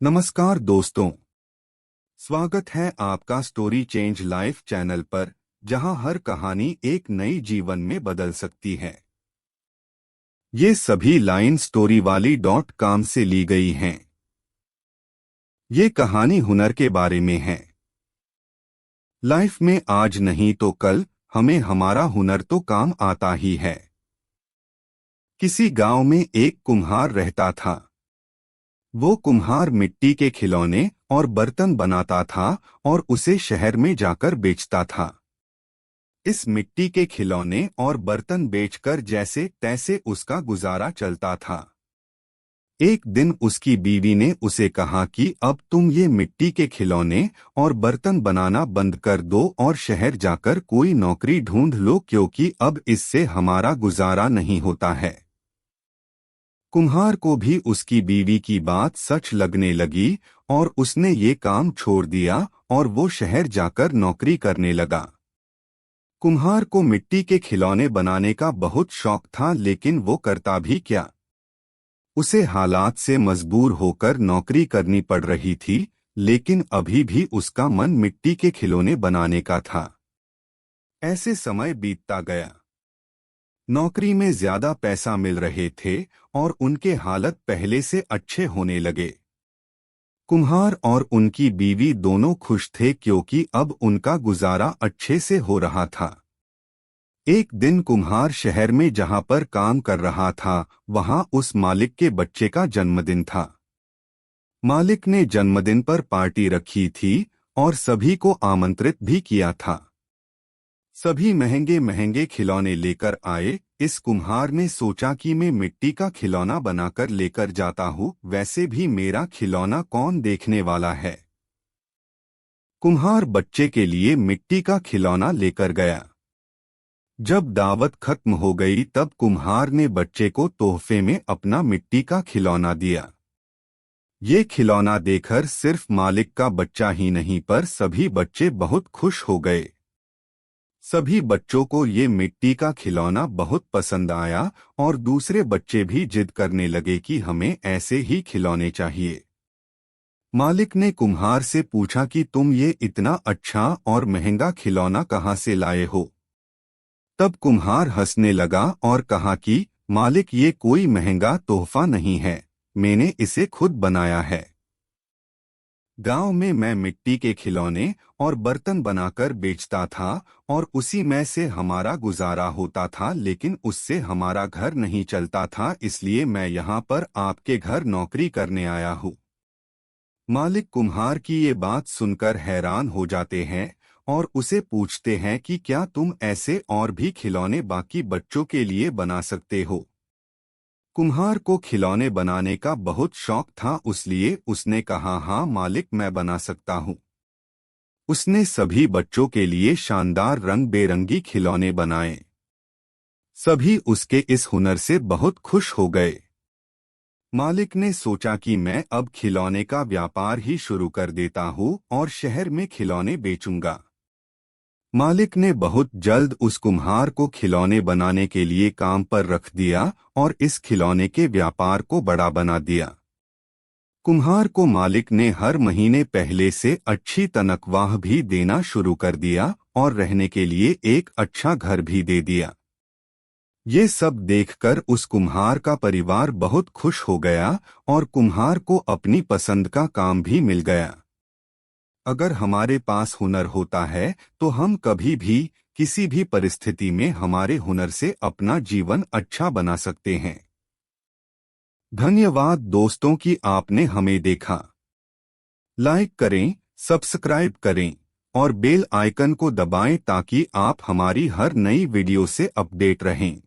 नमस्कार दोस्तों, स्वागत है आपका स्टोरी चेंज लाइफ चैनल पर, जहां हर कहानी एक नई जीवन में बदल सकती है। ये सभी लाइन storywali.com से ली गई हैं। ये कहानी हुनर के बारे में है। लाइफ में आज नहीं तो कल हमें हमारा हुनर तो काम आता ही है। किसी गांव में एक कुम्हार रहता था। वो कुम्हार मिट्टी के खिलौने और बर्तन बनाता था और उसे शहर में जाकर बेचता था। इस मिट्टी के खिलौने और बर्तन बेचकर जैसे तैसे उसका गुजारा चलता था। एक दिन उसकी बीवी ने उसे कहा कि अब तुम ये मिट्टी के खिलौने और बर्तन बनाना बंद कर दो और शहर जाकर कोई नौकरी ढूंढ लो, क्योंकि अब इससे हमारा गुजारा नहीं होता है। कुम्हार को भी उसकी बीवी की बात सच लगने लगी और उसने ये काम छोड़ दिया और वो शहर जाकर नौकरी करने लगा। कुम्हार को मिट्टी के खिलौने बनाने का बहुत शौक था, लेकिन वो करता भी क्या। उसे हालात से मजबूर होकर नौकरी करनी पड़ रही थी, लेकिन अभी भी उसका मन मिट्टी के खिलौने बनाने का था। ऐसे समय बीतता गया। नौकरी में ज्यादा पैसा मिल रहे थे और उनके हालत पहले से अच्छे होने लगे। कुम्हार और उनकी बीवी दोनों खुश थे, क्योंकि अब उनका गुजारा अच्छे से हो रहा था। एक दिन कुम्हार शहर में जहां पर काम कर रहा था, वहां उस मालिक के बच्चे का जन्मदिन था। मालिक ने जन्मदिन पर पार्टी रखी थी और सभी को आमंत्रित भी किया था। सभी महंगे महंगे खिलौने लेकर आए। इस कुम्हार ने सोचा कि मैं मिट्टी का खिलौना बनाकर लेकर जाता हूँ, वैसे भी मेरा खिलौना कौन देखने वाला है। कुम्हार बच्चे के लिए मिट्टी का खिलौना लेकर गया। जब दावत खत्म हो गई तब कुम्हार ने बच्चे को तोहफे में अपना मिट्टी का खिलौना दिया। ये खिलौना देखकर सिर्फ मालिक का बच्चा ही नहीं पर सभी बच्चे बहुत खुश हो गए। सभी बच्चों को ये मिट्टी का खिलौना बहुत पसंद आया और दूसरे बच्चे भी जिद करने लगे कि हमें ऐसे ही खिलौने चाहिए। मालिक ने कुम्हार से पूछा कि तुम ये इतना अच्छा और महंगा खिलौना कहाँ से लाए हो। तब कुम्हार हंसने लगा और कहा कि मालिक, ये कोई महंगा तोहफा नहीं है, मैंने इसे खुद बनाया है। गांव में मैं मिट्टी के खिलौने और बर्तन बनाकर बेचता था और उसी में से हमारा गुजारा होता था, लेकिन उससे हमारा घर नहीं चलता था, इसलिए मैं यहाँ पर आपके घर नौकरी करने आया हूँ। मालिक कुम्हार की ये बात सुनकर हैरान हो जाते हैं और उसे पूछते हैं कि क्या तुम ऐसे और भी खिलौने बाकी बच्चों के लिए बना सकते हो। कुम्हार को खिलौने बनाने का बहुत शौक था, इसलिए उसने कहा, हाँ मालिक, मैं बना सकता हूँ। उसने सभी बच्चों के लिए शानदार रंग बेरंगी खिलौने बनाए। सभी उसके इस हुनर से बहुत खुश हो गए। मालिक ने सोचा कि मैं अब खिलौने का व्यापार ही शुरू कर देता हूँ और शहर में खिलौने बेचूंगा। मालिक ने बहुत जल्द उस कुम्हार को खिलौने बनाने के लिए काम पर रख दिया और इस खिलौने के व्यापार को बड़ा बना दिया। कुम्हार को मालिक ने हर महीने पहले से अच्छी तनख्वाह भी देना शुरू कर दिया और रहने के लिए एक अच्छा घर भी दे दिया। ये सब देखकर उस कुम्हार का परिवार बहुत खुश हो गया और कुम्हार को अपनी पसंद का काम भी मिल गया। अगर हमारे पास हुनर होता है तो हम कभी भी किसी भी परिस्थिति में हमारे हुनर से अपना जीवन अच्छा बना सकते हैं। धन्यवाद दोस्तों कि आपने हमें देखा। लाइक करें, सब्सक्राइब करें और बेल आइकन को दबाएं ताकि आप हमारी हर नई वीडियो से अपडेट रहें।